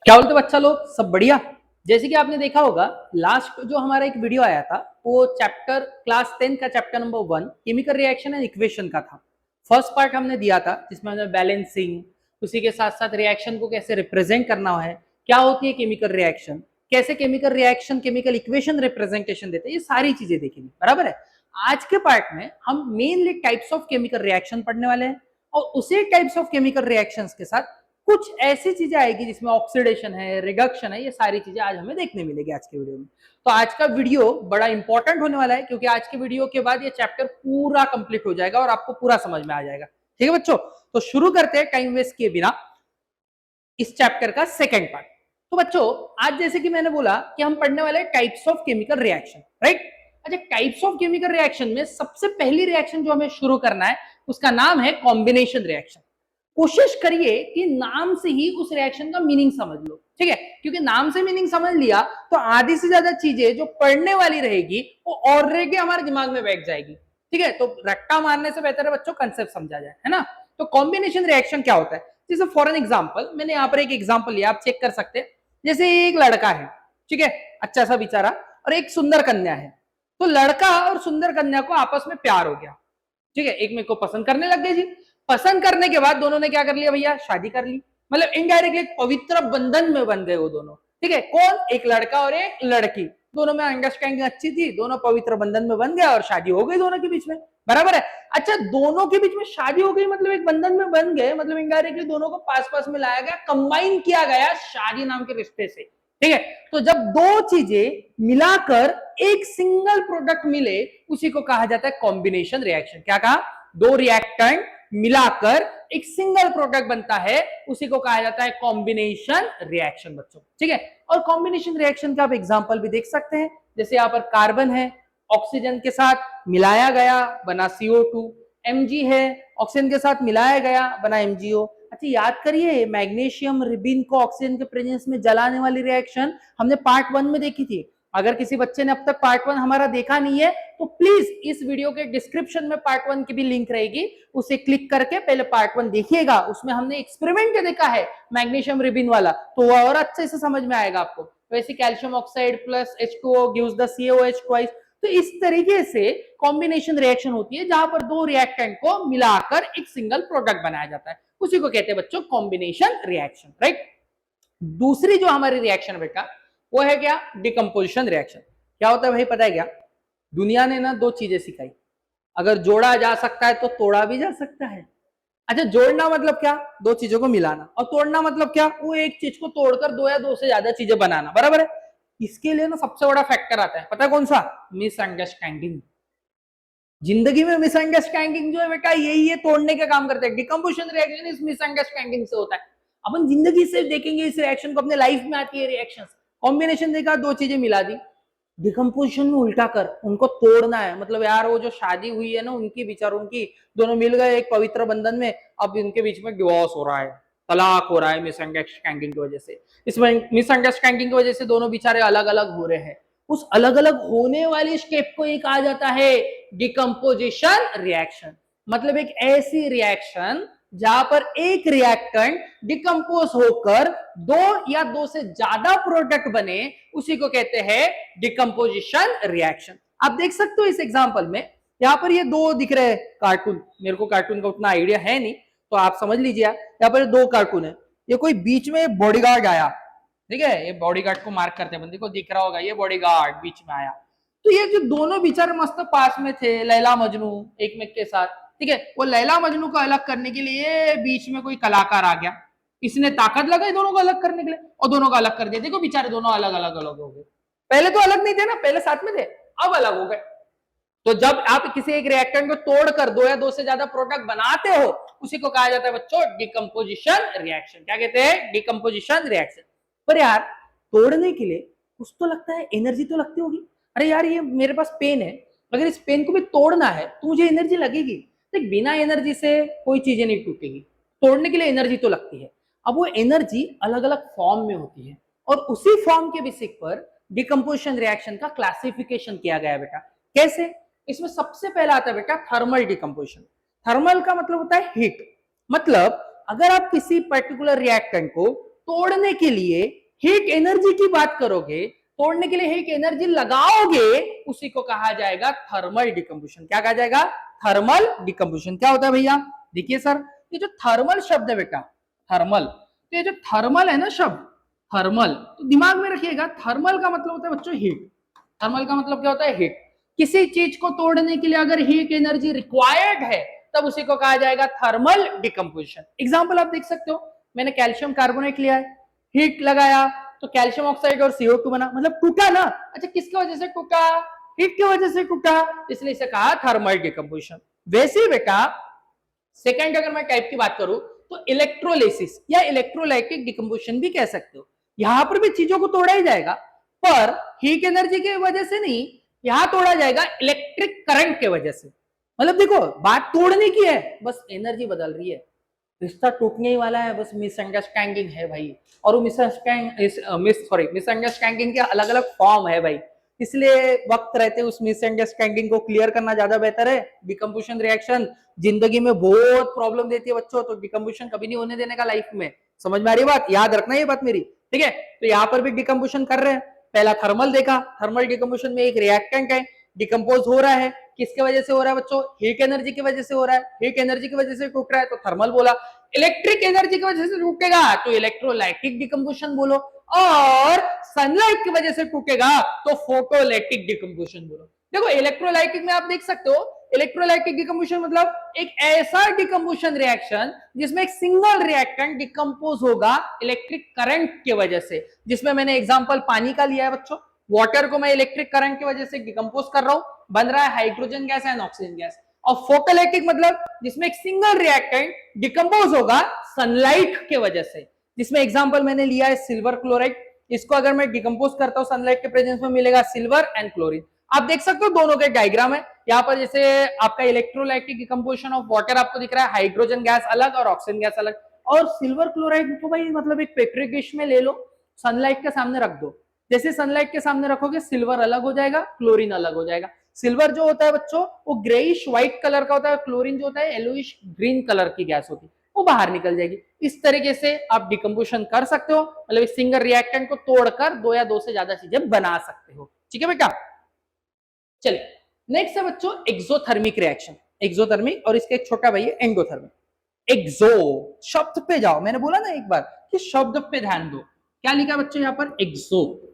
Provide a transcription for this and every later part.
क्या बोलते बच्चा लोग, सब बढ़िया। जैसे कि आपने देखा होगा, लास्ट जो हमारा एक वीडियो आया था वो चैप्टर क्लास 10 का chapter number 1 chemical reaction and equation का था। फर्स्ट पार्ट हमने दिया था जिसमें हमने बैलेंसिंग, उसी के साथ साथ रिएक्शन को कैसे रिप्रेजेंट करना है, क्या होती है केमिकल रिएक्शन, कैसे chemical reaction chemical equation representation देते हैं, ये सारी चीजें देखेंगे। बराबर है। आज के पार्ट में हम mainly types of chemical reaction पढ़ने वाले हैं और उसी टाइप्स ऑफ केमिकल रिएक्शंस के साथ कुछ ऐसी चीजें आएगी जिसमें ऑक्सीडेशन है, रिडक्शन है, ये सारी चीजें आज हमें देखने मिलेगी आज के वीडियो में। तो आज का वीडियो बड़ा इंपॉर्टेंट होने वाला है क्योंकि आज के वीडियो के बाद ये चैप्टर पूरा कंप्लीट हो जाएगा और आपको पूरा समझ में आ जाएगा। ठीक है बच्चों, तो शुरू करते हैं टाइम वेस्ट किए बिना इस चैप्टर का सेकेंड पार्ट। तो बच्चों, आज जैसे कि मैंने बोला कि हम पढ़ने वाले types of chemical reaction, right. अच्छा, टाइप्स ऑफ केमिकल रिएक्शन में सबसे पहली रिएक्शन जो हमें शुरू करना है उसका नाम है कॉम्बिनेशन रिएक्शन। कोशिश करिए कि नाम से ही उस रिएक्शन का मीनिंग समझ लो, ठीक है, क्योंकि नाम से मीनिंग समझ लिया तो आधी से ज्यादा चीजें जो पढ़ने वाली रहेगी वो ऑलरेडी हमारे दिमाग में बैठ जाएगी। ठीक है, तो रट्टा मारने से बेहतर है बच्चों कंसेप्ट समझा जाए, है ना। तो कॉम्बिनेशन रिएक्शन क्या होता है, जैसे फॉर एन एग्जाम्पल मैंने यहाँ पर एक एग्जाम्पल लिया, आप चेक कर सकते हैं। जैसे एक लड़का है, ठीक है, अच्छा सा बेचारा, और एक सुंदर कन्या है। तो लड़का और सुंदर कन्या को आपस में प्यार हो गया, ठीक है, एक मेरे को पसंद करने लग गए जी। पसंद करने के बाद दोनों ने क्या कर लिया भैया, शादी कर ली। मतलब इनडायरेक्टली एक पवित्र बंधन में बन गए वो दोनों। ठीक है, कौन, एक लड़का और एक लड़की, दोनों में अंडरस्टैंडिंग अच्छी थी, दोनों पवित्र बंधन में बन गया और शादी हो गई दोनों के बीच में। बराबर है। अच्छा, दोनों के बीच में शादी हो गई मतलब एक बंधन में बन गए, मतलब इनडायरेक्टली दोनों को पास पास में लाया गया, कंबाइन किया गया शादी नाम के रिश्ते से। ठीक है, तो जब दो चीजें मिलाकर एक सिंगल प्रोडक्ट मिले उसी को कहा जाता है कॉम्बिनेशन रिएक्शन। क्या कहा, दो रिएक्टेंट मिलाकर एक सिंगल प्रोडक्ट बनता है उसी को कहा जाता है कॉम्बिनेशन रिएक्शन बच्चों। ठीक है, और कॉम्बिनेशन रिएक्शन का आप एग्जांपल भी देख सकते हैं। जैसे यहाँ पर कार्बन है, ऑक्सीजन के साथ मिलाया गया बना CO2, Mg है, ऑक्सीजन के साथ मिलाया गया बना MgO। अच्छा, याद करिए मैग्नीशियम रिबिन को ऑक्सीजन के प्रेजेंस में जलाने वाली रिएक्शन हमने पार्ट 1 में देखी थी। अगर किसी बच्चे ने अब तक पार्ट 1 हमारा देखा नहीं है तो प्लीज इस वीडियो के डिस्क्रिप्शन में पार्ट 1 की भी लिंक रहेगी, उसे क्लिक करके पहले पार्ट 1 देखिएगा। उसमें हमने एक्सपेरिमेंट देखा है मैग्नीशियम रिबिन वाला, तो वो और अच्छे से समझ में आएगा आपको। वैसे calcium oxide plus H2O gives the CaOH twice. तो इस तरीके से कॉम्बिनेशन रिएक्शन होती है जहां पर दो रिएक्टेंट को मिलाकर एक सिंगल प्रोडक्ट बनाया जाता है, उसी को कहते हैं बच्चों कॉम्बिनेशन रिएक्शन, राइट। दूसरी जो हमारी रिएक्शन बेटा वो है क्या, डिकम्पोजिशन रिएक्शन। क्या होता है भाई, पता है क्या, दुनिया ने ना दो चीजें सिखाई, अगर जोड़ा जा सकता है तो तोड़ा भी जा सकता है। अच्छा, जोड़ना मतलब क्या, दो चीजों को मिलाना, और तोड़ना मतलब क्या, वो एक चीज को तोड़कर दो या दो से ज्यादा चीजें बनाना। बराबर है। इसके लिए ना सबसे बड़ा फैक्टर आता है, पता है कौन सा, मिसअंडरस्टैंडिंग। जिंदगी में मिसअंडरस्टैंडिंग जो है बेटा यही है, तोड़ने का काम करते हैं। डिकम्पोजिशन रिएक्शन इस मिसअंडरस्टैंडिंग से होता है। अपन जिंदगी से देखेंगे इस रिएक्शन को, अपने लाइफ में आती है रिएक्शन। कॉम्बिनेशन देखा, दो चीजें मिला दी। डिकम्पोजिशन में उल्टा कर, उनको तोड़ना है, मतलब यार वो जो शादी हुई है ना उनकी विचारों की, दोनों मिल गए एक पवित्र बंधन में, अब इनके बीच में डिवोर्स हो रहा है, तलाक हो रहा है मिसअंडरस्टैंडिंग की वजह से। इसमें मिसअंडरस्टैंडिंग की वजह से दोनों बेचारे अलग अलग हो रहे हैं। उस अलग अलग होने वाली स्टेप को ही कहा जाता है डिकम्पोजिशन रिएक्शन। मतलब एक ऐसी रिएक्शन जहां पर एक रिएक्टेंट डिकम्पोज होकर दो या दो से ज्यादा प्रोडक्ट बने, उसी को कहते हैं डिकम्पोजिशन रिएक्शन। आप देख सकते हो इस एग्जांपल में, यहां पर ये दो दिख रहे हैं कार्टून, मेरे को कार्टून का उतना आइडिया है नहीं तो आप समझ लीजिए। यहाँ पर दो कार्टून है, ये कोई बीच में बॉडीगार्ड आया, ठीक है, ये बॉडीगार्ड को मार्क करते हैं, बंदे को दिख रहा होगा ये बॉडीगार्ड बीच में आया। तो ये जो दोनों बेचारे मस्त पास में थे, लैला मजनू एक में के साथ, ठीक है, वो लैला मजनू को अलग करने के लिए बीच में कोई कलाकार आ गया, इसने ताकत लगाई दोनों को अलग करने के लिए और दोनों को अलग कर दिया। देखो बेचारे दोनों अलग अलग अलग हो गए, पहले तो अलग नहीं थे ना, पहले साथ में थे, अब अलग हो गए। तो जब आप किसी एक रिएक्टेंट को तोड़कर दो या दो से ज्यादा प्रोडक्ट बनाते हो उसी को कहा जाता है बच्चों डिकम्पोजिशन रिएक्शन। क्या कहते हैं, डिकम्पोजिशन रिएक्शन। पर यार तोड़ने के लिए कुछ तो लगता है, एनर्जी तो लगती होगी। अरे यार ये मेरे पास पेन है, अगर इस पेन को भी तोड़ना है तो मुझे एनर्जी लगेगी। देख, बिना एनर्जी से कोई चीजें नहीं टूटेगी, तोड़ने के लिए एनर्जी तो लगती है। अब वो एनर्जी अलग अलग फॉर्म में होती है और उसी फॉर्म के बेसिस पर डिकम्पोजिशन रिएक्शन का क्लासिफिकेशन किया गया बेटा। कैसे, इसमें सबसे पहला आता है बेटा थर्मल डिकम्पोजिशन। थर्मल का मतलब होता है हीट। मतलब अगर आप किसी पर्टिकुलर रिएक्टेंट को तोड़ने के लिए हीट एनर्जी की बात करोगे, तोड़ने के लिए हीट एनर्जी लगाओगे, उसी को कहा जाएगा थर्मल डिकम्पोजिशन। क्या कहा जाएगा? Thermal decomposition. क्या होता है भैया? देखिए सर, ये जो थर्मल शब्द है बेटा, थर्मल, तो ये जो थर्मल है ना शब्द, थर्मल, तो दिमाग में रखिएगा, थर्मल का मतलब होता है बच्चों हीट। थर्मल का मतलब क्या होता है? हीट। किसी चीज को तोड़ने के लिए अगर हीट एनर्जी रिक्वायर्ड है, तब उसी को कहा जाएगा थर्मल डिकम्पोजिशन। एग्जाम्पल आप देख सकते हो, मैंने कैल्शियम कार्बोनेट लिया है, हीट लगाया तो कैल्शियम ऑक्साइड और CO2 बना, मतलब टूटा ना। अच्छा, किसकी वजह से टूटा? हीट की वजह से टूटा, इसलिए इसे कहा थर्मल डिकम्पोजिशन। वैसे ही बेटा सेकंड अगर मैं टाइप की बात करूं तो इलेक्ट्रोलिसिस या इलेक्ट्रोलाइटिक डिकम्पोजिशन भी कह सकते हो। यहां पर भी चीजों को तोड़ा ही जाएगा, पर हीट एनर्जी की वजह से नहीं, यहां तोड़ा जाएगा इलेक्ट्रिक करंट के वजह से। मतलब देखो, बात तोड़ने की है, बस एनर्जी बदल रही है, रिश्ता टूटने ही वाला है, बस मिसअंडरस्टैंडिंग है भाई। और वो मिसअंडरस्टैंडिंग के अलग अलग फॉर्म है भाई, इसलिए वक्त रहते उस मिसअंडरस्टैंडिंग को क्लियर करना ज्यादा बेहतर है। डिकम्पोजिशन रिएक्शन जिंदगी में बहुत प्रॉब्लम देती है बच्चों, तो डिकम्पोजिशन कभी नहीं होने देने का लाइफ में। समझ में आ रही बात? याद रखना ये बात मेरी, ठीक है? तो यहाँ पर भी डिकम्पोजिशन कर रहे हैं। पहला थर्मल देखा, थर्मल डिकम्पोजिशन में एक रिएक्टेंट है, डिकम्पोज हो रहा है, किसके वजह से हो रहा है बच्चों? हीट एनर्जी की वजह से हो रहा है। हीट एनर्जी की वजह से टूट रहा है तो थर्मल बोला। इलेक्ट्रिक एनर्जी की वजह से टूटेगा तो इलेक्ट्रोलाइटिक डिकम्पोजिशन बोलो, और सनलाइट की वजह से टूटेगा तो फोटोलाइटिक डिकम्पोजिशन बोलो। देखो, इलेक्ट्रोलाइटिक में आप देख सकते हो, इलेक्ट्रोलाइटिक डिकम्पोजिशन मतलब एक ऐसा डिकम्पोजिशन रिएक्शन जिसमें एक सिंगल रिएक्टेंट डिकम्पोज होगा इलेक्ट्रिक करंट की वजह से। जिसमें मैंने एग्जांपल पानी का लिया है बच्चों, वाटर को मैं इलेक्ट्रिक करंट की वजह से डिकम्पोज कर रहा हूं, बन रहा है hydrogen gas and oxygen gas. और फोटोलाइटिक मतलब जिसमें एक सिंगल रिएक्टेंट डिकम्पोज होगा सनलाइट के वजह से। जिसमें एग्जांपल मैंने लिया है सिल्वर क्लोराइड, इसको अगर मैं डिकम्पोज करता हूं सनलाइट के प्रेजेंस में मिलेगा सिल्वर एंड क्लोरीन। आप देख सकते हो दोनों के डायग्राम है यहाँ पर। जैसे आपका इलेक्ट्रोलाइटिक डिकम्पोजिशन ऑफ वाटर आपको दिख रहा है, हाइड्रोजन गैस अलग और ऑक्सीजन गैस अलग। और सिल्वर क्लोराइड को भाई मतलब एक पेट्री डिश में ले लो, सनलाइट के सामने रख दो, जैसे सनलाइट के सामने रखोगे सिल्वर अलग हो जाएगा, क्लोरीन अलग हो जाएगा। सिल्वर जो होता है बच्चों वो ग्रेइश व्हाइट कलर का होता है, क्लोरीन जो होता है येलोइश ग्रीन कलर की गैस होती है, वो बाहर निकल जाएगी। इस तरीके से आप डिकम्पोजिशन कर सकते हो, मतलब इस सिंगल रिएक्टेंट को तोड़कर दो या दो से ज्यादा चीजें बना सकते हो। ठीक है बेटा, चलिए नेक्स्ट है बच्चों एक्सोथर्मिक रिएक्शन। एक्सोथर्मिक और इसका एक छोटा भाई है एंडोथर्मिक। एक्सो शब्द पे जाओ, मैंने बोला ना एक बार कि शब्द पे ध्यान दो। क्या लिखा बच्चों यहाँ पर? एक्सो।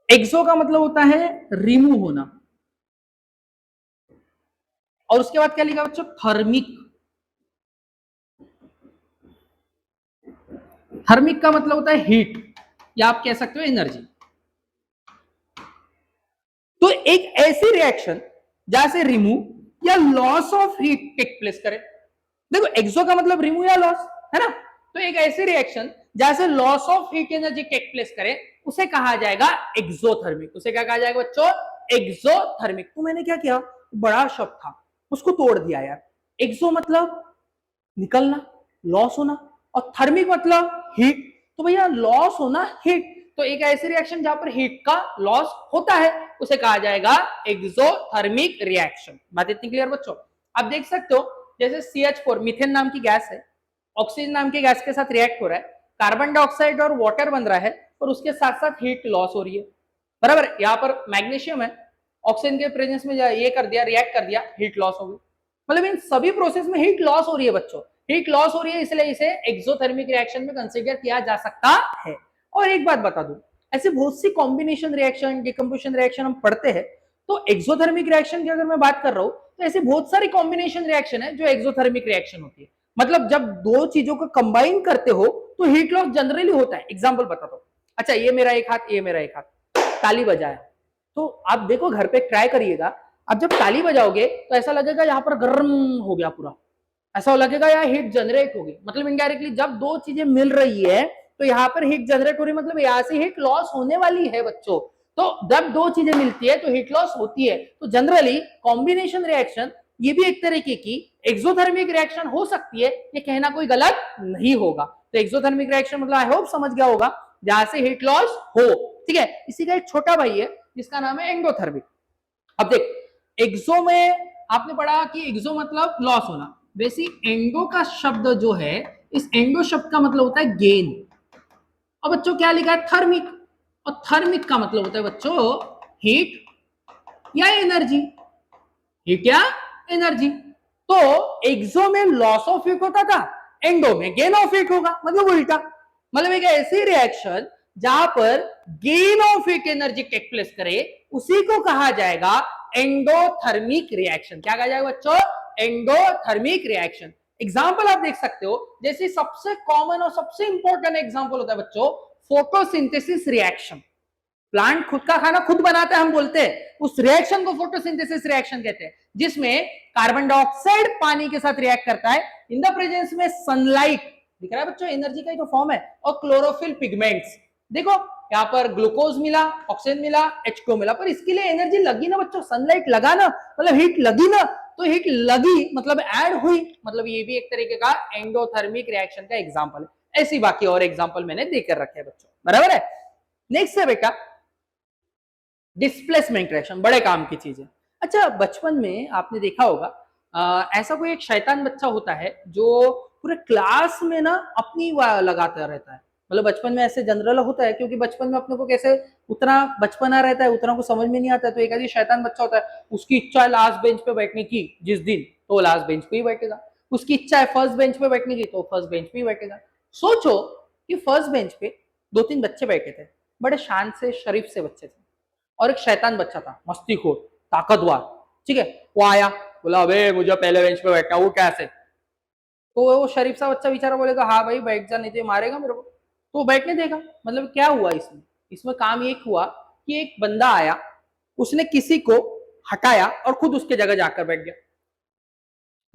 एक्सो का मतलब होता है रिमूव होना, और उसके बाद क्या लिखा बच्चों? थर्मिक। थर्मिक का मतलब होता है हीट, या आप कह सकते हो एनर्जी। तो एक ऐसी रिएक्शन जहां से रिमूव या loss of heat take place करे। देखो, एक्सो का मतलब रिमूव या लॉस है ना, तो एक ऐसी रिएक्शन जहां से loss of heat energy take place करे उसे कहा जाएगा एक्सोथर्मिक। उसे क्या कहा जाएगा बच्चों? एक्सोथर्मिक। तो मैंने क्या किया, बड़ा शब्द था उसको तोड़ दिया यार। एक्सो मतलब निकलना, लॉस होना, और थर्मिक मतलब हीट। तो भैया लॉस होना, हीट, तो एक ऐसी रिएक्शन जहां पर हीट का लॉस होता है उसे कहा जाएगा एक्सोथर्मिक रिएक्शन। बात इतनी क्लियर बच्चों? आप देख सकते हो जैसे CH4 मीथेन नाम की गैस है, ऑक्सीजन नाम की गैस के साथ रिएक्ट हो रहा है, कार्बन डाइऑक्साइड और वाटर बन रहा है, और उसके साथ साथ हीट लॉस हो रही है, बराबर। यहाँ पर मैग्नीशियम है, ऑक्सीजन के प्रेजेंस में ये कर दिया, रिएक्ट कर दिया, हीट लॉस हो गई। मतलब इन सभी प्रोसेस में हीट लॉस हो रही है बच्चों, हीट लॉस हो रही है, इसलिए इसे एक्सोथर्मिक रिएक्शन में कंसीडर किया जा सकता है। और एक बात बता दूं, ऐसे बहुत सी कॉम्बिनेशन रिएक्शन, डिकम्पोजिशन रिएक्शन हम पढ़ते हैं, तो एक्सोथर्मिक रिएक्शन की अगर मैं बात कर रहा हूं तो ऐसे बहुत सारी कॉम्बिनेशन रिएक्शन है जो एक्सोथर्मिक रिएक्शन होती है। मतलब जब दो चीजों को कंबाइन करते हो तो हीट लॉस जनरली होता है। एग्जांपल बताता हूं। अच्छा, ये मेरा एक हाथ, ये मेरा एक हाथ, ताली बजाया, तो आप देखो घर पे ट्राई करिएगा, आप जब ताली बजाओगे तो ऐसा लगेगा यहाँ पर गर्म हो गया पूरा, ऐसा लगेगा यार हीट जनरेट होगी। मतलब इनडायरेक्टली जब दो चीजें मिल रही है तो यहाँ पर हीट जनरेट हो रही, मतलब यहाँ से हीट लॉस होने वाली है बच्चों। तो जब दो चीजें मिलती है तो हीट लॉस होती है। तो जनरली कॉम्बिनेशन रिएक्शन ये भी एक तरीके की एक्सोथर्मिक रिएक्शन हो सकती है, ये कहना कोई गलत नहीं होगा। तो एक्सोथर्मिक रिएक्शन मतलब आई होप समझ गया होगा, जहां से हीट लॉस हो। ठीक है, इसी का एक छोटा भाई है जिसका नाम है एंडोथर्मिक। अब देख, एक्सो में आपने पढ़ा कि एक्सो मतलब लॉस होना, वैसे एंडो का शब्द जो है, इस एंडो शब्द का मतलब होता है गेन। और बच्चों क्या लिखा है, थर्मिक, और थर्मिक का मतलब होता है बच्चों हीट या एनर्जी, हीट या एनर्जी। तो एक्सो में लॉस ऑफ हीट होता था, एंडो में गेन ऑफ हीट होगा, मतलब उल्टा। मतलब एक ऐसी रिएक्शन जहां पर gain of heat energy take place करे, उसी को कहा जाएगा एंडोथर्मिक रिएक्शन। क्या कहा जाएगा बच्चों, एंडोथर्मिक रिएक्शन। एग्जाम्पल आप देख सकते हो, जैसे सबसे कॉमन और सबसे इंपॉर्टेंट एग्जाम्पल होता है बच्चों फोटोसिंथेसिस रिएक्शन। प्लांट खुद का खाना खुद बनाता है, हम बोलते हैं उस रिएक्शन को फोटोसिंथेसिस रिएक्शन कहते हैं, जिसमें कार्बन डाइऑक्साइड पानी के साथ रिएक्ट करता है इन द प्रेजेंस में सनलाइट, दिख रहा है बच्चों एनर्जी का ही तो फॉर्म है, और क्लोरोफिल पिगमेंट्स। देखो यहाँ पर ग्लूकोज मिला, ऑक्सीजन मिला, H2O मिला, पर इसके लिए एनर्जी लगी ना बच्चों, सनलाइट लगा ना, मतलब हीट लगी ना, तो हीट लगी मतलब ऐड हुई, मतलब ये भी एक तरीके का एंडोथर्मिक रिएक्शन का एग्जांपल है। ऐसी बाकी और एग्जांपल मैंने देकर रखे हैं बच्चों, बराबर है। नेक्स्ट है बेटा डिस्प्लेसमेंट रिएक्शन, बड़े काम की चीज है। अच्छा बचपन में आपने देखा होगा ऐसा कोई एक शैतान बच्चा होता है जो पूरे क्लास में ना अपनी लगाता रहता है, मतलब बचपन में ऐसे जनरल होता है, क्योंकि बचपन में अपने को कैसे उतना बचपना रहता है, उतना को समझ में नहीं आता है, तो एक आदि शैतान बच्चा होता है, उसकी इच्छा है लास्ट बेंच पे बैठने की जिस दिन, तो लास्ट बेंच पे ही बैठेगा, उसकी इच्छा है फर्स्ट बेंच पे बैठने की, तो फर्स्ट बेंच पे ही बैठेगा। सोचो कि फर्स्ट बेंच पे 2-3 बच्चे बैठे थे, बड़े शान से शरीफ से बच्चे थे, और एक शैतान बच्चा था मस्तीखोर ताकतवर, ठीक है, वो आया बोला अबे मुझे पहले बेंच पे बैठना, वो कैसे, तो वो शरीफ सा बच्चा बेचारा बोलेगा हाँ भाई बैठ जा, नहीं तो मारेगा मेरे को, तो वो बैठने देगा। मतलब क्या हुआ इसमें, इसमें काम एक हुआ कि एक बंदा आया, उसने किसी को हटाया और खुद उसके जगह जाकर बैठ गया।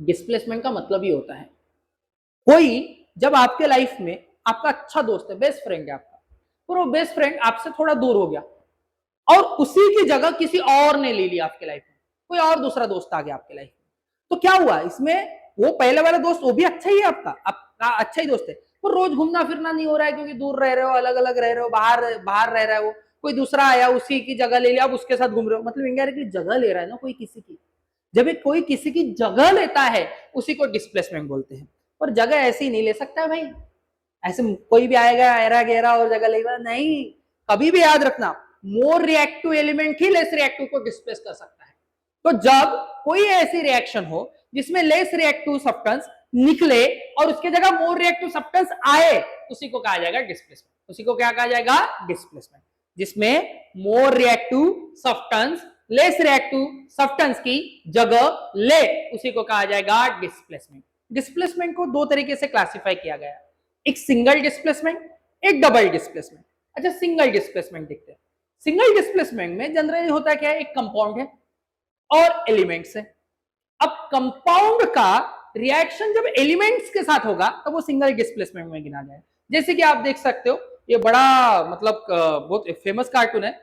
डिस्प्लेसमेंट का मतलब ही होता है कोई जब आपके लाइफ में आपका अच्छा दोस्त है, बेस्ट फ्रेंड है आपका, और वो बेस्ट फ्रेंड आपसे थोड़ा दूर हो गया और उसी की जगह किसी और ने ले लिया आपके लाइफ में, कोई और दूसरा दोस्त आ गया आपके लाइफ में, तो क्या हुआ इसमें, वो पहले वाला दोस्त वो भी अच्छा ही है आपका अच्छा ही दोस्त है, वो रोज घूमना फिरना नहीं हो रहा है क्योंकि दूर रह रहे हो, अलग अलग रह रहे हो, बाहर बाहर रह रहा है, वो कोई दूसरा आया उसी की जगह ले लिया, आप उसके साथ घूम रहे हो, मतलब इनडायरेक्टली जगह ले रहा है ना कोई किसी की। जब एक कोई किसी की जगह लेता है उसी को डिस्प्लेसमेंट बोलते हैं। पर जगह ऐसी नहीं ले सकता है भाई, ऐसे कोई भी आएगा ऐरा गहरा और जगह लेगा नहीं, कभी भी याद रखना मोर रिएक्टिव एलिमेंट ही लेस रिएक्टिव को डिस्प्लेस कर सकता है। तो जब कोई ऐसी रिएक्शन हो जिसमें लेस रिएक्टिव सब्सटेंस निकले और उसके जगह मोर रिएक्टिव सब्सटेंस आए, उसी को कहा जाएगा डिस्प्लेसमेंट। उसी को क्या कहा जाएगा, डिस्प्लेसमेंट। जिसमें more reactive substance less reactive substance की जगह ले, उसी को कहा जाएगा डिस्प्लेसमेंट। डिस्प्लेसमेंट को दो तरीके से क्लासिफाई किया गया है, एक सिंगल डिस्प्लेसमेंट, एक डबल डिस्प्लेसमेंट। अच्छा सिंगल डिस्प्लेसमेंट देखते हैं। सिंगल डिस्प्लेसमेंट में जनरली होता क्या है, एक कंपाउंड है और एलिमेंट्स है। अब कंपाउंड का रिएक्शन जब एलिमेंट्स के साथ होगा तब वो सिंगल डिस्प्लेसमेंट में गिना जाए। जैसे कि आप देख सकते हो ये बड़ा मतलब बहुत फेमस कार्टून है,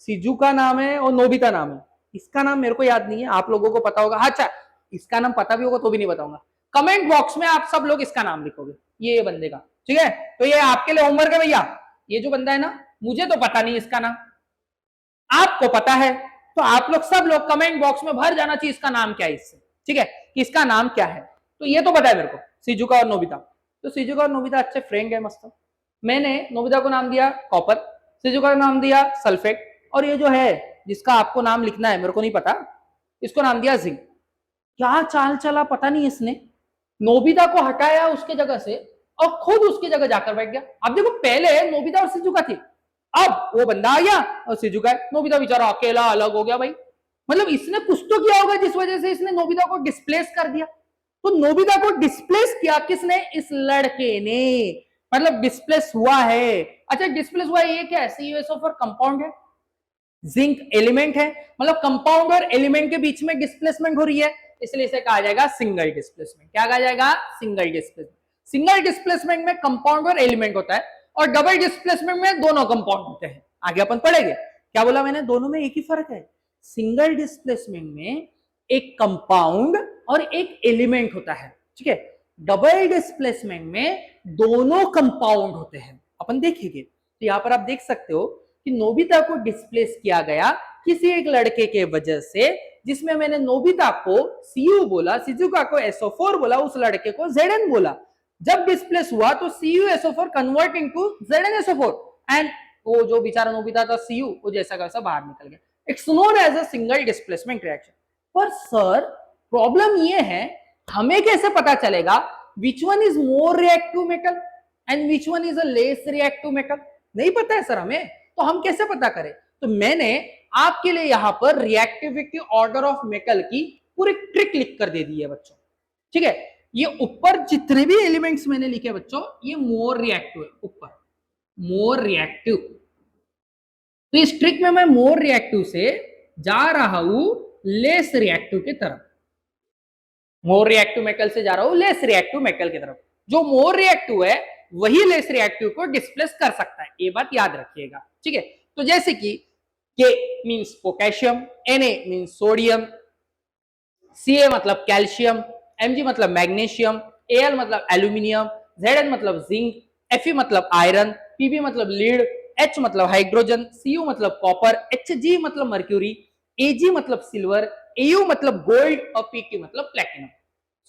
सिजुका नाम है और नोबिता नाम है, इसका नाम मेरे को याद नहीं है, आप लोगों को पता होगा, अच्छा इसका नाम पता भी होगा तो भी नहीं बताऊंगा, कमेंट बॉक्स में आप सब लोग इसका नाम लिखोगे, ये बंदे का, ठीक है। तो ये आपके लिए होमवर्क है भैया, ये जो बंदा है ना मुझे तो पता नहीं इसका नाम, आपको पता है, तो आप लोग सब लोग कमेंट बॉक्स में भर जाना चाहिए इसका नाम क्या है इससे, ठीक है, कि इसका नाम क्या है। तो ये तो पता है मेरे को सिजुका और नोबिता, तो सिजुका और नोबिता अच्छे फ्रेंड है मस्त। मैंने नोबिता को नाम दिया कॉपर, सिजुका को नाम दिया सल्फेट, और ये जो है जिसका आपको नाम लिखना है मेरे को नहीं पता, इसको नाम दिया जिंक। क्या चाल चला पता नहीं इसने, नोबिता को हटाया उसके जगह से और खुद उसकी जगह जाकर बैठ गया। अब देखो पहले नोबिता और सिजुका थी, अब वो बंदा आ गया और सिजुका है, नोबिता बेचारा अकेला अलग हो गया भाई। मतलब इसने कुछ तो किया होगा जिस वजह से इसने नोबिता को डिस्प्लेस कर दिया। तो नोबिता को डिस्प्लेस किया किसने, इस लड़के ने, मतलब डिस्प्लेस हुआ है। अच्छा डिस्प्लेस हुआ है ये क्या है, CuSO4 कंपाउंड है, जिंक एलिमेंट है, मतलब कंपाउंड और एलिमेंट के बीच में डिस्प्लेसमेंट हो रही है, इसलिए इसे कहा जाएगा सिंगल डिस्प्लेसमेंट। क्या कहा जाएगा, सिंगल डिस्प्लेसमेंट। सिंगल डिस्प्लेसमेंट में कंपाउंड और एलिमेंट होता है, और डबल डिस्प्लेसमेंट में दोनों कंपाउंड होते हैं। आगे अपन पढ़ेंगे, क्या बोला मैंने, दोनों में एक ही फर्क है। सिंगल डिस्प्लेसमेंट में एक कंपाउंड और एक एलिमेंट होता है, ठीक है। डबल डिस्प्लेसमेंट में दोनों कंपाउंड होते हैं, अपन देखेंगे। तो यहां पर आप देख सकते हो कि नोबिता को डिस्प्लेस किया गया किसी एक लड़के के वजह से, जिसमें मैंने नोबिता को Cu बोला, सिजुका को SO4 बोला, उस लड़के को Zn बोला। जब डिस्प्लेस हुआ तो CuSO4 convert into ZnSO4 and वो जो बेचारा नोबिता था Cu वो जैसा कैसा बाहर निकल गया। It's known as a single displacement reaction. पर सर प्रॉब्लम ये है, हमें कैसे पता चलेगा which one is more reactive metal and which one is a less reactive metal? नहीं पता है सर हमें, तो हम कैसे पता करें? तो मैंने आपके लिए यहां पर रिएक्टिविटी ऑर्डर ऑफ मेटल की पूरी ट्रिक लिख कर दे दी है बच्चों। ठीक है, ये ऊपर जितने भी एलिमेंट्स मैंने लिखे बच्चों, ये मोर रिएक्टिव है, ऊपर मोर रिएक्टिव। तो इस ट्रिक में मैं मोर रिएक्टिव से जा रहा हूं लेस रिएक्टिव की तरफ, मोर रिएक्टिव मेटल से जा रहा हूं लेस रिएक्टिव मेटल की तरफ। जो मोर रिएक्टिव है वही लेस रिएक्टिव को डिस्प्लेस कर सकता है, ये बात याद रखिएगा। ठीक है, तो जैसे कि K means potassium, Na means sodium, Ca मतलब कैल्शियम, Mg मतलब मैग्नीशियम, Al मतलब एल्यूमिनियम, Zn मतलब जिंक, Fe मतलब आयरन, Pb मतलब लीड, H मतलब हाइड्रोजन, Cu मतलब कॉपर, Hg मतलब मर्क्यूरी, Ag मतलब सिल्वर, Au मतलब गोल्ड और Pk मतलब प्लेटिनम।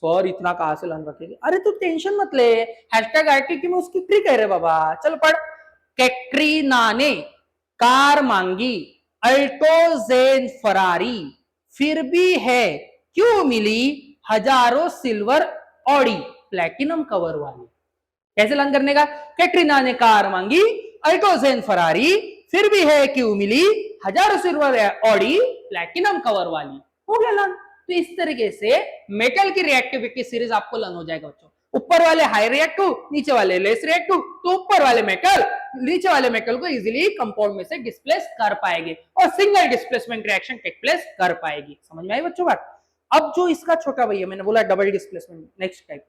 सर इतना कहां से लर्न रखेगी? अरे तू टेंशन मत ले, हैशटैग आरटीक्यू में उसकी ट्रिक है रे बाबा। चल पढ़। कैटरीना ने कार मांगी, अल्टोजेन फरारी, फिर भी है क्यों मिली हजारों सिल्वर ऑडी प्लेटिनम कवर वाली। कैसे लर्न करने का? कैटरीना ने कार मांगी, अल्टोजेन फरारी, फिर भी है क्यों मिली हजारों सिल्वर ऑडी प्लेटिनम कवर वाली। हो गया लर्न। तो इस तरीके से मेटल की रिएक्टिविटी सीरीज आपको लर्न हो जाएगा बच्चों। ऊपर वाले हाई रिएक्टिव, नीचे वाले लेस रिएक्टिव, तो ऊपर वाले मेटल नीचे वाले मेटल को इजीली कंपाउंड में से डिस्प्लेस कर पाएंगे और single displacement reaction take place कर पाएगी। समझ में आई बच्चों बात? अब जो इसका छोटा भैया मैंने बोला double displacement, next type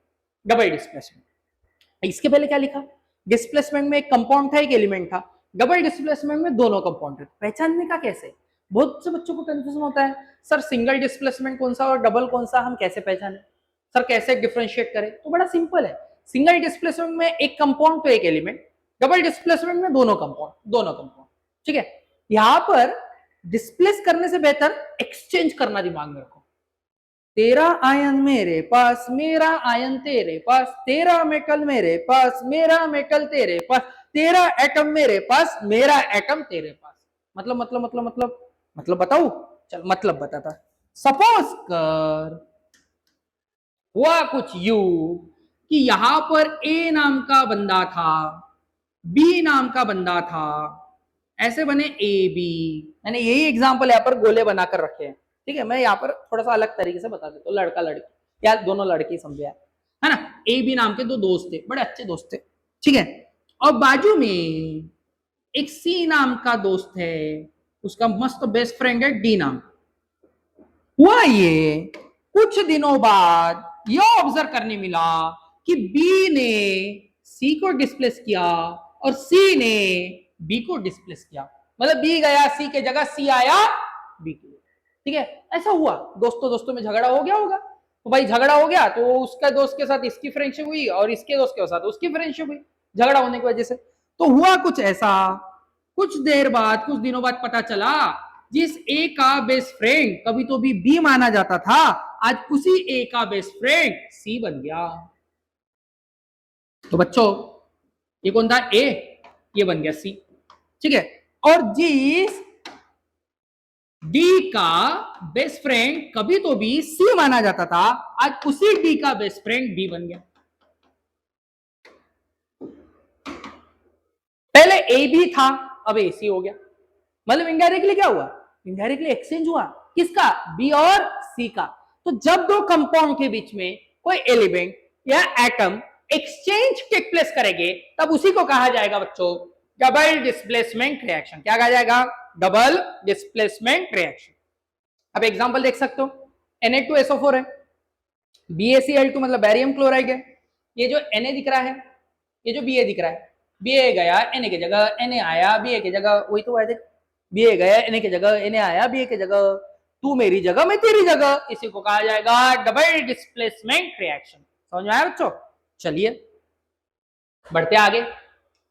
double displacement. इसके पहले क्या लिखा? डिस्प्लेसमेंट में एक कंपाउंड था, एक एलिमेंट था। डबल डिस्प्लेसमेंट में दोनों कंपाउंड थे। पहचानने का कैसे? बहुत से बच्चों को कंफ्यूजन होता है, सर सिंगल डिस्प्लेसमेंट कौन सा और डबल कौन सा, हम कैसे पहचाने? सर कैसे डिफरेंशिएट करें? तो बड़ा सिंपल है। सिंगल डिस्प्लेसमेंट में एक कंपाउंड तो एक एलिमेंट, डबल डिस्प्लेसमेंट में दोनों कंपाउंड। ठीक है, यहां पर डिस्प्लेस करने से बेहतर एक्सचेंज करना दिमाग में रखो। तेरा आयन मेरे पास, मेरा आयन तेरे पास, तेरा मेटल मेरे पास, मेरा मेटल तेरे पास, तेरा एटम मेरे पास, मेरा एटम तेरे पास। मतलब बताऊं? चल मतलब बताता। सपोज कर हुआ कुछ यू कि यहां पर ए नाम का बंदा था, बी नाम का बंदा था, ऐसे बने ए बी। मैंने यही एग्जांपल यहाँ पर गोले बनाकर रखे हैं। ठीक है, मैं यहाँ पर थोड़ा सा अलग तरीके से बता देता हूँ। लड़का लड़की या दोनों लड़के समझे है ना। ए बी नाम के दो दोस्त थे, बड़े अच्छे दोस्त थे। ठीक है, और बाजू में एक सी नाम का दोस्त है, उसका मस्त बेस्ट फ्रेंड है डी नाम। हुआ ये कुछ दिनों बाद ये ऑब्जर्व करने मिला कि बी ने सी को डिस्प्लेस किया और सी ने बी को डिस्प्लेस किया। मतलब बी गया सी के जगह, सी आया बी के लिए। ठीक है, ऐसा हुआ। दोस्तों में झगड़ा हो गया होगा, तो भाई झगड़ा हो गया तो उसका दोस्त के साथ इसकी फ्रेंडशिप हुई और इसके दोस्त के साथ उसकी फ्रेंडशिप हुई, झगड़ा होने की वजह से। तो हुआ कुछ ऐसा, कुछ देर बाद, कुछ दिनों बाद पता चला जिस ए का बेस्ट फ्रेंड कभी तो भी बी माना जाता था, आज उसी ए का बेस्ट फ्रेंड सी बन गया। तो बच्चों ये कौन था? ए, ये बन गया सी। ठीक है, और जिस डी का बेस्ट फ्रेंड कभी तो भी सी माना जाता था, आज उसी डी का बेस्ट फ्रेंड बी बन गया। पहले ए बी था, अब ए सी हो गया। मतलब इनडायरेक्टली क्या हुआ? इनडायरेक्टली एक्सचेंज हुआ। किसका? बी और सी का। तो जब दो कंपाउंड के बीच में कोई एलिमेंट या एटम एक्सचेंज टेक प्लेस करेंगे तब उसी को कहा जाएगा बच्चों डबल डिस्प्लेसमेंट रिएक्शन। क्या कहा जाएगा? Double displacement reaction. अब एग्जांपल देख सकते हो, Na2SO4 है, BaCl2 मतलब बैरियम क्लोराइड है। ये जो Na दिख रहा है, ये जो Ba दिख रहा है, Ba गया Na की जगह, Na आया Ba की जगह, वही तो है। Ba गया Na की जगह, Na आया Ba की जगह, तू मेरी जगह मैं तेरी जगह, इसी को कहा जाएगा डबल डिस्प्लेसमेंट रिएक्शन। समझ में आया बच्चों? चलिए बढ़ते आगे।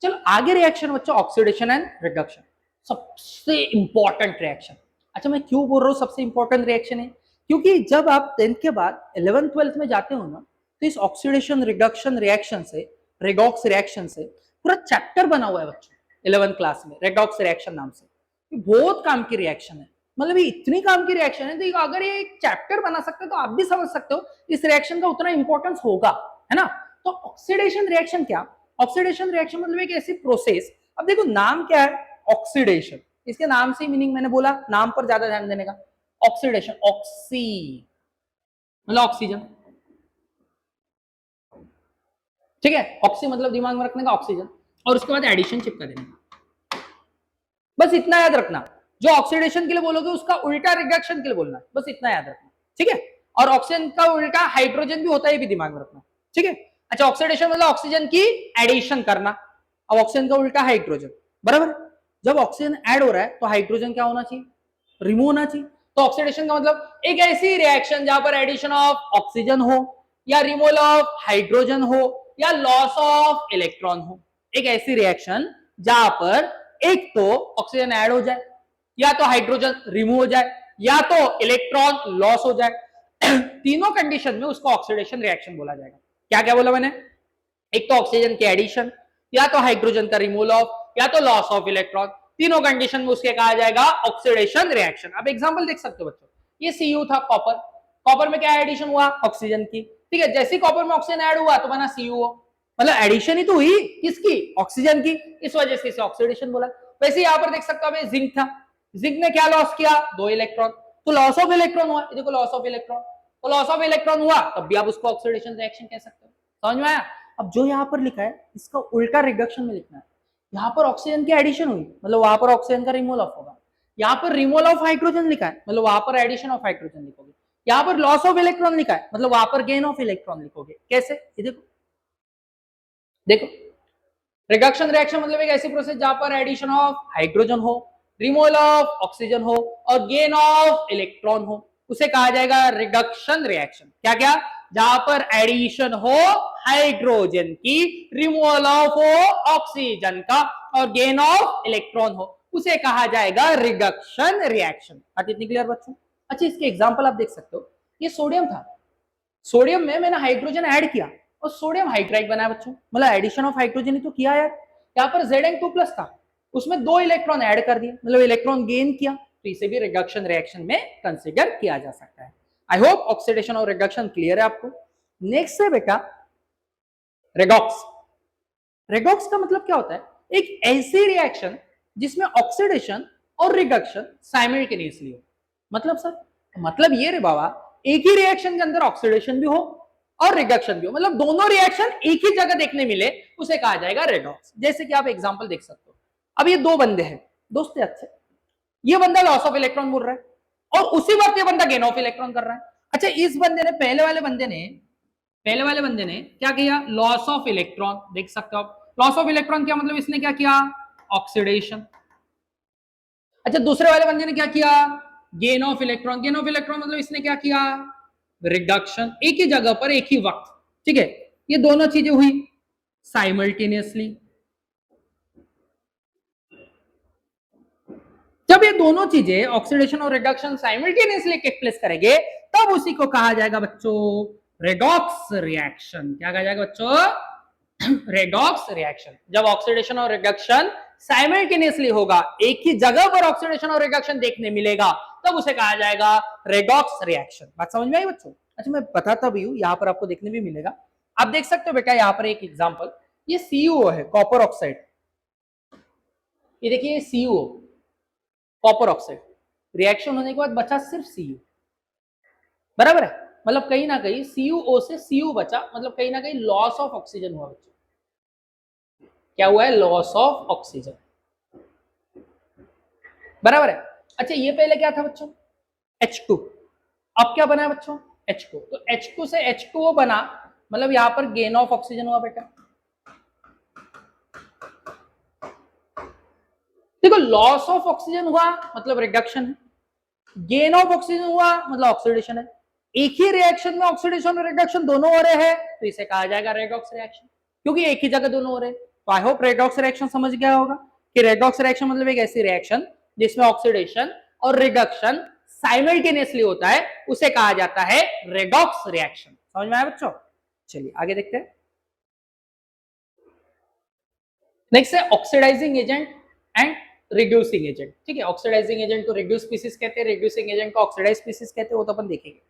चलो आगे रिएक्शन बच्चों ऑक्सीडेशन एंड रिडक्शन, सबसे इंपॉर्टेंट रिएक्शन। अच्छा मैं क्यों बोल रहा हूँ सबसे इंपॉर्टेंट रिएक्शन है? क्योंकि जब आप 10th के बाद 11th 12th में जाते हो ना, तो इस ऑक्सीडेशन रिडक्शन रिएक्शन से, रेडॉक्स रिएक्शन से पूरा चैप्टर बना हुआ है बच्चों 11th क्लास में, रेडॉक्स रिएक्शन नाम से। ये बहुत काम की रिएक्शन है, मतलब ये इतनी काम की रिएक्शन है तो अगर ये एक चैप्टर बना सकते हो तो आप भी समझ सकते हो इस रिएक्शन का उतना इंपॉर्टेंस होगा, है ना। तो ऑक्सीडेशन रिएक्शन क्या, ऑक्सीडेशन रिएक्शन मतलब एक ऐसी प्रोसेस, अब देखो नाम क्या है, ऑक्सीडेशन, इसके नाम से मीनिंग मैंने बोला, नाम पर ज्यादा ध्यान देने का। ऑक्सीडेशन, ऑक्सी मतलब ऑक्सीजन, ठीक है, ऑक्सी मतलब दिमाग में रखने का ऑक्सीजन, और उसके बाद एडिशन चिपका देने का, बस इतना याद रखना। जो ऑक्सीडेशन के लिए बोलोगे उसका उल्टा रिडक्शन के लिए बोलना, बस इतना याद रखना, ठीक है। और ऑक्सीजन का उल्टा हाइड्रोजन भी होता है, ये भी दिमाग में रखना, ठीक है। अच्छा, ऑक्सीडेशन मतलब ऑक्सीजन की एडिशन करना, अब ऑक्सीजन का उल्टा हाइड्रोजन, बराबर। जब ऑक्सीजन ऐड हो रहा है तो हाइड्रोजन क्या होना चाहिए, रिमूव होना चाहिए। तो ऑक्सीडेशन का मतलब एक ऐसी रिएक्शन जहां पर एडिशन ऑफ ऑक्सीजन हो, या रिमूवल ऑफ हाइड्रोजन हो, या लॉस ऑफ इलेक्ट्रॉन हो। एक ऐसी रिएक्शन जहां पर एक तो ऑक्सीजन ऐड हो जाए, या तो हाइड्रोजन रिमूव हो जाए, या तो इलेक्ट्रॉन लॉस हो जाए तीनों कंडीशन में उसको ऑक्सीडेशन रिएक्शन बोला जाएगा। क्या क्या बोला मैंने, एक तो ऑक्सीजन की एडिशन, या तो हाइड्रोजन का रिमूवल ऑफ, या तो लॉस ऑफ इलेक्ट्रॉन, तीनों कंडीशन में उसके कहा जाएगा ऑक्सीडेशन रिएक्शन। अब एग्जांपल देख सकते हो बच्चों, ये Cu था कॉपर, कॉपर में क्या एडिशन हुआ, ऑक्सीजन की, ठीक है। जैसे कॉपर में ऑक्सीजन ऐड हुआ तो बना CuO, मतलब एडिशन ही तो हुई किसकी, ऑक्सीजन की, इस वजह से इसे ऑक्सीडेशन बोला। वैसे यहां पर देख सकते हो हमें जिंक था, जिंक ने क्या लॉस किया, 2 इलेक्ट्रॉन, तो लॉस ऑफ इलेक्ट्रॉन हुआ, देखो लॉस ऑफ इलेक्ट्रॉन, तो लॉस ऑफ इलेक्ट्रॉन हुआ तब भी आप उसको ऑक्सीडेशन रिएक्शन कह सकते हो, समझ में आया। अब जो यहाँ पर लिखा है इसका उल्टा रिडक्शन में लिखना है, यहाँ पर ऑक्सीजन की एडिशन हुई मतलब वहां पर ऑक्सीजन का रिमूवल ऑफ होगा, यहाँ पर रिमूवल ऑफ हाइड्रोजन लिखा है मतलब वहां पर एडिशन ऑफ हाइड्रोजन लिखोगे, यहाँ पर लॉस ऑफ इलेक्ट्रॉन लिखा है मतलब वहां पर गेन ऑफ इलेक्ट्रॉन लिखोगे। कैसे, ये देखो, देखो रिडक्शन रिएक्शन मतलब एक ऐसी प्रोसेस जहां पर एडिशन ऑफ हाइड्रोजन हो, रिमूवल ऑफ ऑक्सीजन हो और गेन ऑफ इलेक्ट्रॉन हो, उसे कहा जाएगा रिडक्शन रिएक्शन। क्या क्या, जहां पर एडिशन हो हाइड्रोजन की, रिमूवल ऑफ हो ऑक्सीजन का और गेन ऑफ इलेक्ट्रॉन हो, उसे कहा जाएगा रिडक्शन रिएक्शन। बात इतनी क्लियर बच्चों। अच्छा, इसके एग्जांपल आप देख सकते हो, ये सोडियम था, सोडियम में मैंने हाइड्रोजन ऐड किया और सोडियम हाइड्राइड बनाया बच्चों, मतलब एडिशन ऑफ हाइड्रोजन ही तो किया यार। यहाँ पर Zn2+ था, उसमें 2 इलेक्ट्रॉन ऐड कर दिए मतलब इलेक्ट्रॉन गेन किया, तो इसे भी रिडक्शन रिएक्शन में कंसीडर किया जा सकता है। आई होप ऑक्सीडेशन और रिडक्शन क्लियर है आपको। नेक्स्ट है बेटा रेडॉक्स। रेडॉक्स का मतलब क्या होता है, एक ऐसी रिएक्शन जिसमें ऑक्सीडेशन और रिडक्शन साइमल्टेनियसली हो। मतलब सर, मतलब ये रे बाबा, एक ही रिएक्शन के अंदर ऑक्सीडेशन भी हो और रिडक्शन भी हो, मतलब दोनों रिएक्शन एक ही जगह देखने मिले, उसे कहा जाएगा रेडॉक्स। जैसे कि आप एग्जांपल देख सकते हो, अब ये 2 बंदे हैं, दोस्त अच्छे, ये बंदा लॉस ऑफ इलेक्ट्रॉन बोल रहा है और उसी वक्त ये बंदा गेन ऑफ इलेक्ट्रॉन कर रहा है। अच्छा, इस बंदे ने, पहले वाले बंदे ने क्या किया, लॉस ऑफ इलेक्ट्रॉन, देख सकते हो आप, लॉस ऑफ इलेक्ट्रॉन क्या मतलब, इसने क्या किया, ऑक्सीडेशन। अच्छा, दूसरे वाले बंदे ने क्या किया, gain of electron, gain of electron मतलब इसने क्या किया, रिडक्शन। एक ही जगह पर एक ही वक्त, ठीक है, ये दोनों चीजें हुई साइमल्टेनियसली। जब ये दोनों चीजें ऑक्सीडेशन और रिडक्शन साइमल्टेनियसली टेक प्लेस करेंगे तब उसी को कहा जाएगा बच्चों रेडॉक्स रिएक्शन। क्या कहा जाएगा बच्चों, रेडॉक्स रिएक्शन। जब ऑक्सीडेशन और रिडक्शन साइमल्टेनियसली होगा, एक ही जगह पर ऑक्सीडेशन और रिडक्शन देखने मिलेगा, तब उसे कहा जाएगा रेडॉक्स रिएक्शन। बात समझ में आई बच्चों। अच्छा, मैं बताता भी हूं, यहां पर आपको देखने भी मिलेगा। आप देख सकते हो बेटा यहां पर एक एग्जांपल, ये CuO है, कॉपर ऑक्साइड। ये देखिए CuO, कॉपर ऑक्साइड, रिएक्शन होने के बाद बचा सिर्फ Cu, बराबर है। मतलब कहीं ना कहीं CuO से Cu बचा, मतलब कहीं ना कहीं लॉस ऑफ ऑक्सीजन हुआ बच्चों। क्या हुआ है, लॉस ऑफ ऑक्सीजन, बराबर है। अच्छा, ये पहले क्या था बच्चों, H2, अब क्या बना है बच्चों, H2, तो H2 से H2O बना, मतलब यहां पर गेन ऑफ ऑक्सीजन हुआ बेटा। देखो, लॉस ऑफ ऑक्सीजन हुआ मतलब रिडक्शन है, गेन ऑफ ऑक्सीजन हुआ मतलब ऑक्सीडेशन है। एक ही रिएक्शन में ऑक्सीडेशन और रिडक्शन दोनों हो रहे हैं तो इसे कहा जाएगा रेडॉक्स रिएक्शन, क्योंकि एक ही जगह दोनों हो रहे हैं। तो आई होप रेडॉक्स रिएक्शन समझ गया होगा कि रेडॉक्स रिएक्शन मतलब एक ऐसी रिएक्शन जिसमें ऑक्सीडेशन और रिडक्शन साइमल्टेनियसली होता है, उसे कहा जाता है रेडॉक्स रिएक्शन। समझ में आया बच्चों। चलिए आगे देखते हैं। नेक्स्ट है oxidising agent and reducing agent. ठीक है, ऑक्सीडाइजिंग एजेंट को रिड्यूस स्पीसीज कहते हैं, रिड्यूसिंग एजेंट को ऑक्सीडाइज स्पीसीज कहते हैं, वो तो अपन देखेंगे।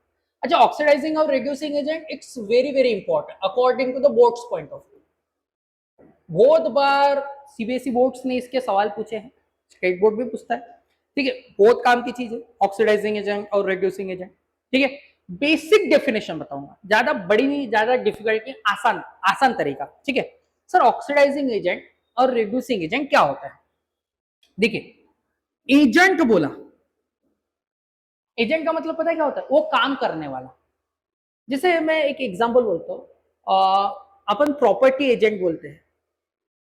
अच्छा, ऑक्सीडाइजिंग और reducing agent it's very very important according to the boards point of view. बहुत बार सीबीएसई बोर्ड्स ने इसके सवाल पूछे हैं, स्टेट बोर्ड भी पूछता है। ठीक है, बहुत काम की चीज है ऑक्सीडाइजिंग एजेंट और रिड्यूसिंग एजेंट। ठीक है, बेसिक डेफिनेशन बताऊंगा, ज्यादा बड़ी नहीं, ज्यादा डिफिकल्ट नहीं, आसान आसान तरीका। ठीक है सर, ऑक्सीडाइजिंग एजेंट और रिड्यूसिंग एजेंट क्या होता है? देखिए, एजेंट बोला, एजेंट का मतलब पता है क्या होता है? वो काम करने वाला। जैसे मैं एक एग्जांपल बोलता हूं, अपन प्रॉपर्टी एजेंट बोलते हैं।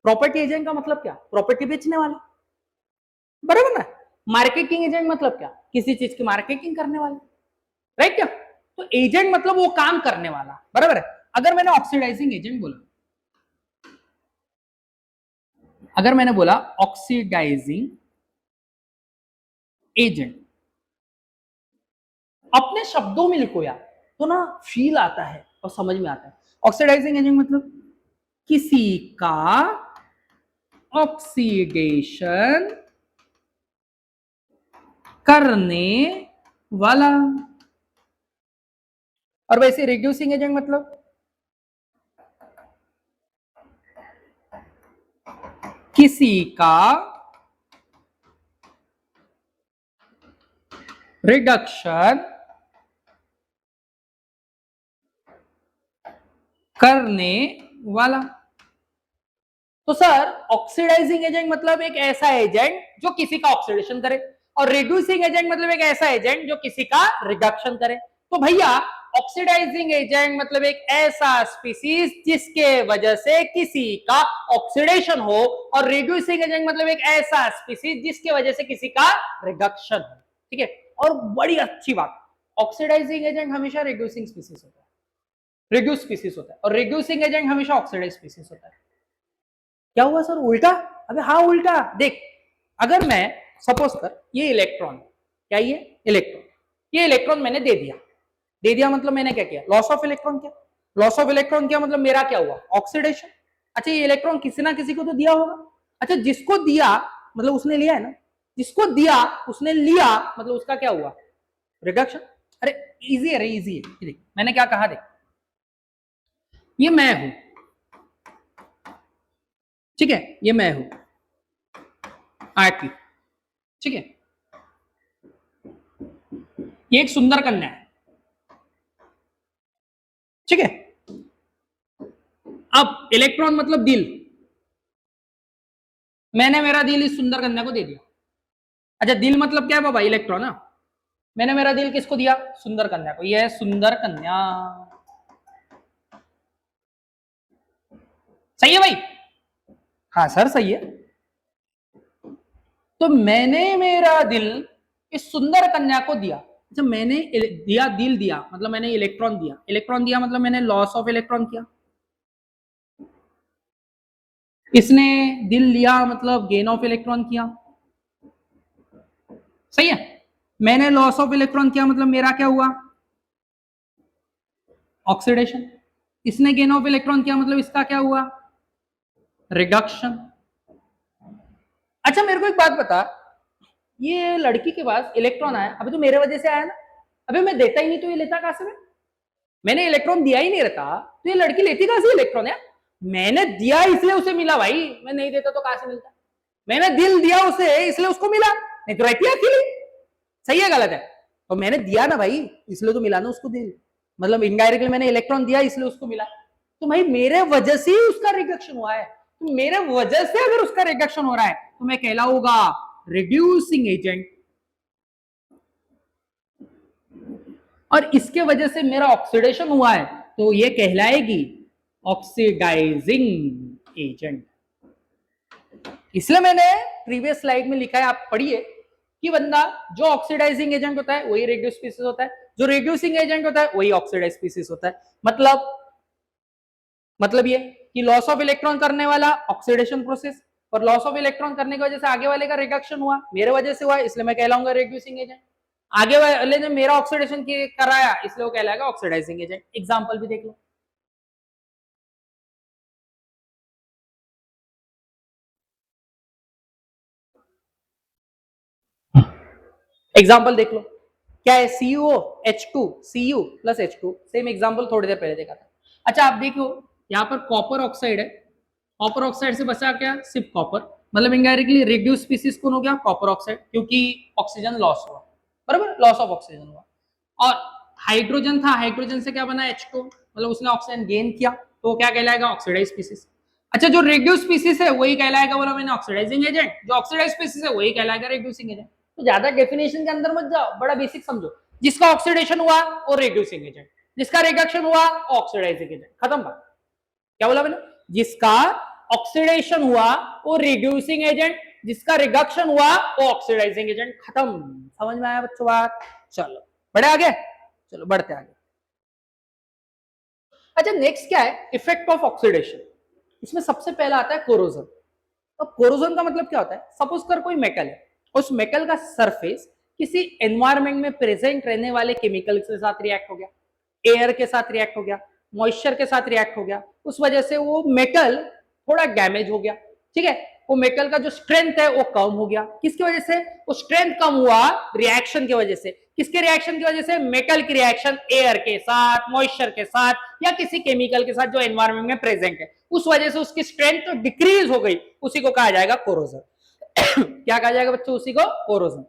प्रॉपर्टी एजेंट का मतलब क्या? प्रॉपर्टी बेचने वाला, बराबर ना। मार्केटिंग एजेंट मतलब क्या? किसी चीज की मार्केटिंग करने वाला, राइट क्या? तो एजेंट मतलब वो काम करने वाला, बराबर है। अगर मैंने ऑक्सीडाइजिंग एजेंट बोला, अगर मैंने बोला ऑक्सीडाइजिंग एजेंट, अपने शब्दों में लिखो यार, तो ना फील आता है और समझ में आता है। ऑक्सीडाइजिंग एजेंट मतलब किसी का ऑक्सीडेशन करने वाला। और वैसे रिड्यूसिंग एजेंट मतलब किसी का रिडक्शन करने वाला। तो सर, ऑक्सीडाइजिंग एजेंट मतलब एक ऐसा एजेंट जो किसी का ऑक्सीडेशन करे, और रिड्यूसिंग एजेंट मतलब एक ऐसा एजेंट जो किसी का रिडक्शन करे। तो भैया, ऑक्सीडाइजिंग एजेंट मतलब एक ऐसा स्पीसीज जिसके वजह से किसी का ऑक्सीडेशन हो, और रिड्यूसिंग एजेंट मतलब एक ऐसा स्पीसीज जिसके वजह से किसी का रिडक्शन हो। ठीक है, और बड़ी अच्छी बात, ऑक्सीडाइजिंग एजेंट हमेशा रिड्यूसिंग स्पीसीज होता है, रिड्यूस स्पीसीज होता है, और रिड्यूसिंग एजेंट हमेशा ऑक्सीडाइज स्पीसीज होता है। क्या हुआ सर, उल्टा? अबे हाँ उल्टा। देख, अगर मैं सपोज कर, ये इलेक्ट्रॉन, क्या ये इलेक्ट्रॉन, ये इलेक्ट्रॉन मैंने दे दिया, दे दिया मतलब मैंने क्या किया? लॉस ऑफ इलेक्ट्रॉन किया। लॉस ऑफ इलेक्ट्रॉन किया मतलब मेरा क्या हुआ? ऑक्सीडेशन। अच्छा, ये इलेक्ट्रॉन किसी ना किसी को तो दिया होगा। अच्छा, जिसको दिया मतलब उसने लिया है ना, जिसको दिया उसने लिया मतलब उसका क्या हुआ? रिडक्शन। अरे इजी है रे, इजी है। देख मैंने क्या कहा, देख ये मैं हूं, ठीक है, ये मैं हूं आरती, ठीक है, ये एक सुंदर कन्या है, ठीक है। अब इलेक्ट्रॉन मतलब दिल, मैंने मेरा दिल इस सुंदर कन्या को दे दिया। अच्छा, दिल मतलब क्या है बाबा? इलेक्ट्रॉन ना। मैंने मेरा दिल किसको दिया? सुंदर कन्या को। यह है सुंदर कन्या, सही है भाई? हाँ सर सही है। तो मैंने मेरा दिल इस सुंदर कन्या को दिया। अच्छा, मैंने दिया, दिल दिया मतलब मैंने इलेक्ट्रॉन दिया, इलेक्ट्रॉन दिया मतलब मैंने लॉस ऑफ इलेक्ट्रॉन किया। इसने दिल लिया मतलब गेन ऑफ इलेक्ट्रॉन किया, सही है। मैंने लॉस ऑफ इलेक्ट्रॉन किया मतलब मेरा क्या हुआ? ऑक्सीडेशन। इसने गेन ऑफ इलेक्ट्रॉन किया मतलब इसका क्या हुआ? रिडक्शन। अच्छा, मेरे को एक बात बता, ये लड़की के पास इलेक्ट्रॉन आया, अभी तो मेरे वजह से आया ना। अभी मैं देता ही नहीं तो ये लेता कहां से? मैंने इलेक्ट्रॉन दिया ही नहीं रहता तो ये लड़की लेती कहां से इलेक्ट्रॉन? है मैंने दिया इसलिए उसे मिला भाई, मैं नहीं देता तो कहां से मिलता? मैंने दिल दिया उसे इसलिए उसको मिला, नहीं तो रहती अकेली। सही है गलत है? तो मैंने दिया ना भाई, इसलिए तो मिला ना उसको दिल, मतलब इनडायरेक्टली मैंने इलेक्ट्रॉन दिया इसलिए उसको मिला। तो भाई मेरे वजह से ही उसका रिडक्शन हुआ है, तो मेरे वजह से अगर उसका रिडक्शन हो रहा है तो मैं कहलाऊंगा रिड्यूसिंग एजेंट, और इसके वजह से मेरा ऑक्सीडेशन हुआ है तो ये कहलाएगी ऑक्सीडाइजिंग एजेंट। इसलिए मैंने प्रीवियस स्लाइड में लिखा है, आप पढ़िए, कि बंदा जो ऑक्सीडाइजिंग एजेंट होता है वही रेडियो स्पीसीज होता है, जो रिड्यूसिंग एजेंट होता है वही ऑक्सीडाइज स्पीसीज होता है। मतलब ये कि लॉस ऑफ इलेक्ट्रॉन करने वाला ऑक्सीडेशन प्रोसेस, और लॉस ऑफ इलेक्ट्रॉन करने की वजह से आगे वाले का रिडक्शन हुआ, मेरे वजह से हुआ इसलिए मैं कहलाऊंगा रिड्यूसिंग एजेंट। आगे वाले ने मेरा ऑक्सीडेशन कराया इसलिए वो कहलाएगा ऑक्सीडाइजिंग एजेंट। एग्जांपल भी देख लो, एग्जाम्पल देख लो, क्या है, CuO H2 Cu plus H2, same example थोड़ी देर पहले देखा था। अच्छा आप देखो यहाँ पर कॉपर ऑक्साइड है, कॉपर ऑक्साइड से बचा क्या, सिर्फ कॉपर, मतलब इनडायरेक्टली रिड्यूस स्पीसीज कौन हो गया, कॉपर ऑक्साइड, क्योंकि ऑक्सीजन लॉस हुआ, बराबर, लॉस ऑफ ऑक्सीजन हुआ। और हाइड्रोजन था, हाइड्रोजन से क्या बना, H2, मतलब उसने ऑक्सीजन गेन किया, तो क्या कहलाएगा, ऑक्सीडाइज स्पीसीज। अच्छा जो रेड्यूस स्पीसीज है वही कहलाएगा, बोला मैंने, ऑक्सीडाइजिंग एजेंट, जो ऑक्सीडाइज स्पीसीज है वही कहलाएगा रेड्यूसिंग एजेंट। तो ज्यादा डेफिनेशन के अंदर मत जाओ, बड़ा बेसिक समझो, जिसका ऑक्सीडेशन हुआ वो रेड्यूसिंग एजेंट, जिसका रिडक्शन हुआ ऑक्सीडाइजिंग एजेंट, खत्म बात। क्या बोला मैंने, जिसका ऑक्सीडेशन हुआ वो रिड्यूसिंग एजेंट, जिसका रिडक्शन हुआ वो ऑक्सीडाइजिंग एजेंट, खत्म। समझ में आया बच्चों बात? चलो बढ़े आगे, चलो बढ़ते आगे। अच्छा नेक्स्ट क्या है, इफेक्ट ऑफ ऑक्सीडेशन। इसमें सबसे पहला आता है कोरोजन। तो कोरोजन का मतलब क्या होता है, सपोज कर कोई मेटल है, उस मेटल का सरफेस किसी एनवायरमेंट में प्रेजेंट रहने वाले केमिकल के साथ रिएक्ट हो गया, एयर के साथ रिएक्ट हो गया, मॉइस्चर के साथ रिएक्ट हो गया, उस वजह से वो मेटल थोड़ा डैमेज हो गया, ठीक है, वो मेटल का जो स्ट्रेंथ है वो कम हो गया, किसकी वजह से, वो स्ट्रेंथ कम हुआ रिएक्शन की वजह से, किसके रिएक्शन की वजह से, मेटल की रिएक्शन एयर के साथ, मॉइस्चर के साथ, या किसी केमिकल के साथ जो एनवायरमेंट में प्रेजेंट है, उस वजह से उसकी स्ट्रेंथ तो डिक्रीज हो गई, उसी को कहा जाएगा कोरोजन। क्या कहा जाएगा बच्चों, उसी को कोरोजन।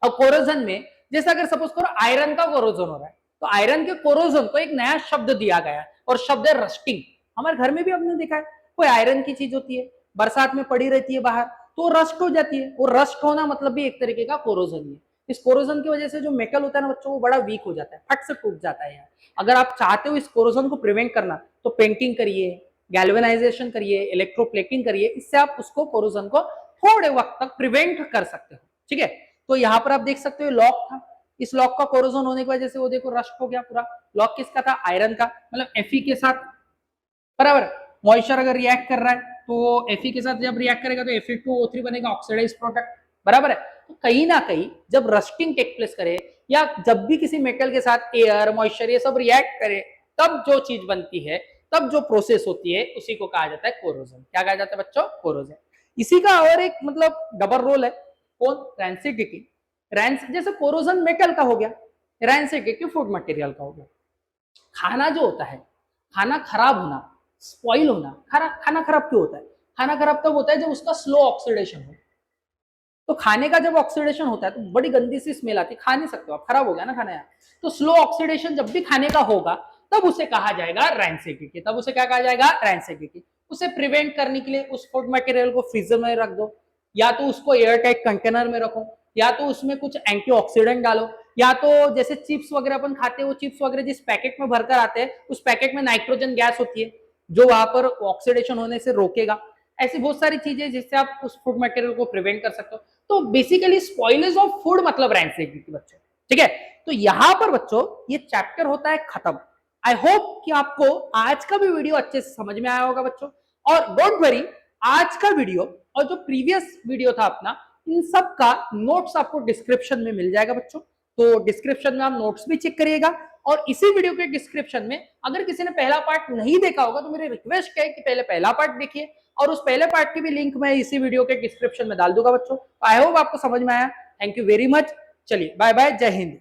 और कोरोजन में जैसे अगर सपोज करो आयरन का कोरोजन हो रहा है, तो आयरन के कोरोजन को एक नया शब्द दिया गया है, और शब्द है रस्टिंग। हमारे घर में भी हमने देखा है, कोई आयरन की चीज होती है, बरसात में पड़ी रहती है बाहर, तो रस्ट हो जाती है, वो रस्ट होना मतलब भी एक तरीके का कोरोजन है। इस कोरोजन की वजह से जो मेटल होता है ना बच्चों, वो बड़ा वीक हो जाता है, फट से टूट जाता है। अगर आप चाहते हो इस कोरोजन को प्रिवेंट करना, तो पेंटिंग करिए, गैल्वेनाइजेशन करिए, इलेक्ट्रोप्लेटिंग करिए, इससे आप उसको कोरोजन को थोड़े वक्त तक प्रिवेंट कर सकते हो, ठीक है। तो यहाँ पर आप देख सकते हो लॉक था, इस लॉक का कोरोजन होने की वजह से वो देखो रस्ट हो गया पूरा। लॉक किसका था, आयरन का, मतलब Fe के साथ, बराबर। मॉइस्चर अगर रिएक्ट कर रहा है तो Fe के साथ जब रिएक्ट करेगा तो Fe2O3 बनेगा, ऑक्सीडाइज प्रोडक्ट, बराबर है। तो कहीं ना कहीं जब रस्टिंग टेक प्लेस करे, या जब भी किसी मेटल के साथ एयर, मॉइस्चर ये सब रिएक्ट करे, तब जो चीज बनती है, तब जो प्रोसेस होती है, उसी को कहा जाता है कोरोजन। क्या कहा जाता है बच्चों, कोरोजन। इसी का और एक मतलब डबल रोल है, कौन, रैंसिडिटी। रैंस जैसे कोरोजन मेटल का हो गया, रैंसिडिटी फूड मटेरियल का हो गया। खाना जो होता है, खाना खराब होना, स्पॉइल होना, खाना खराब क्यों होता है, खाना खराब तब होता है जब उसका स्लो ऑक्सीडेशन हो। तो खाने का जब ऑक्सीडेशन होता है तो बड़ी गंदी सी स्मेल आती है, खा नहीं सकते हो आप, खराब हो गया ना खाना यार। तो स्लो ऑक्सीडेशन जब भी खाने का होगा, तब उसे कहा जाएगा रैंसिडिटी। तब उसे क्या कहा जाएगा, रैंसिडिटी। उसे प्रिवेंट करने के लिए उस फूड मटेरियल को फ्रीजर में रख दो, या तो उसको एयर टाइट कंटेनर में रखो, या तो उसमें कुछ एंटीऑक्सीडेंट डालो, या तो जैसे चिप्स वगैरह अपन खाते हैं, वो चिप्स वगैरह जिस पैकेट में भरकर आते हैं, उस पैकेट में नाइट्रोजन गैस होती है जो वहां पर ऑक्सीडेशन होने से रोकेगा। ऐसी बहुत सारी चीजें जिससे आप उस फूड मटेरियल को प्रिवेंट कर सकते हो। तो बेसिकली स्पॉइलेज ऑफ फूड मतलब रैंसिडिटी बच्चों, ठीक है। तो यहां पर बच्चों ये चैप्टर होता है खत्म। आई होप कि आपको आज का भी वीडियो अच्छे से समझ में आया होगा बच्चों। और डोंट वरी, आज का वीडियो और जो प्रीवियस वीडियो था अपना, इन सब का नोट्स आपको डिस्क्रिप्शन में मिल जाएगा बच्चों। तो डिस्क्रिप्शन में आप नोट्स भी चेक करिएगा। और इसी वीडियो के डिस्क्रिप्शन में अगर किसी ने पहला पार्ट नहीं देखा होगा, तो मेरी रिक्वेस्ट है कि पहले पहला पार्ट देखिए, और उस पहले पार्ट की भी लिंक मैं इसी वीडियो के डिस्क्रिप्शन में डाल दूंगा बच्चों। आई होप आपको समझ में आया। Thank you very much. चलिए बाय बाय, जय हिंद।